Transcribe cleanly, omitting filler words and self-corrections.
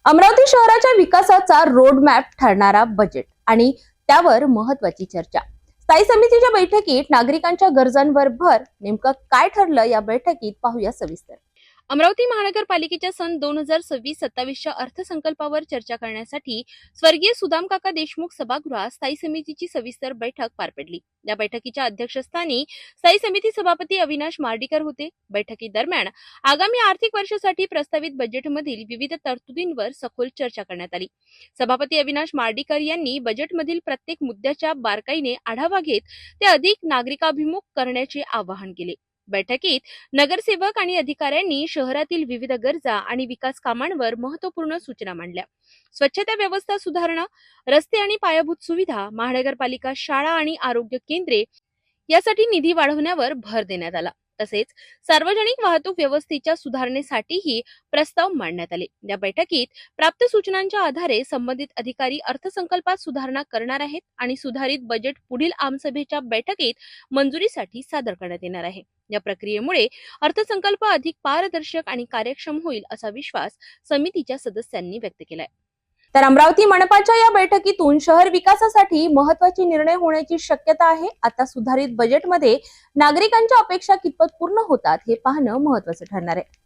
अमरावती शहराच्या विकासाचा रोडमॅप ठरणारा बजेट आणि त्यावर महत्त्वाची चर्चा। स्थायी समितीच्या बैठकीत नागरिकांच्या गरजांवर भर। नेमकं काय ठरलं या बैठकीत पाहूया सविस्तर। अमरावती महानगरपालिकेच्या सन 2026-27च्या अर्थसंकल्पावर चर्चा करण्यासाठी स्वर्गीय सुदामकाका देशमुख सभागृहात स्थायी समितीची सविस्तर बैठक पार पडली। या बैठकीच्या अध्यक्षस्थानी स्थायी समिती सभापती अविनाश मार्डीकर होते। बैठकीदरम्यान आगामी आर्थिक वर्षासाठी प्रस्तावित बजेटमधील विविध तरतुदींवर सखोल चर्चा करण्यात आली। सभापती अविनाश मार्डीकर यांनी बजेटमधील प्रत्येक मुद्द्याच्या बारकाईने आढावा घेत ते अधिक नागरिकाभिमुख करण्याचे आवाहन केले। बैठकीत नगरसेवक आणि अधिकाऱ्यांनी शहरातील विविध गरजा आणि विकास कामांवर महत्त्वपूर्ण सूचना मांडल्या। स्वच्छता व्यवस्था सुधारणा, रस्ते आणि पायाभूत सुविधा, महानगरपालिका शाळा आणि आरोग्य केंद्रे यासाठी निधी वाढवण्यावर भर देण्यात आला। तसेच सार्वजनिक वाहतूक व्यवस्थेच्या सुधारणेसाठीही प्रस्ताव मांडण्यात आले। या बैठकीत प्राप्त सूचनांच्या आधारे संबंधित अधिकारी अर्थसंकल्पात सुधारणा करणार आहेत आणि सुधारित बजेट पुढील आमसभेच्या बैठकीत मंजुरीसाठी सादर करण्यात येणार आहे। या प्रक्रियेमुळे अर्थसंकल्प अधिक पारदर्शक आणि कार्यक्षम होईल असा विश्वास समितीच्या सदस्यांनी व्यक्त केलाय। तर अमरावती मनपाच्या या बैठकीतून शहर विकासासाठी महत्त्वाचे निर्णय होण्याची शक्यता आहे। आता सुधारित बजेटमध्ये नागरिकांच्या अपेक्षा कितपत पूर्ण होतात हे पाहणं महत्त्वाचं ठरणार आहे।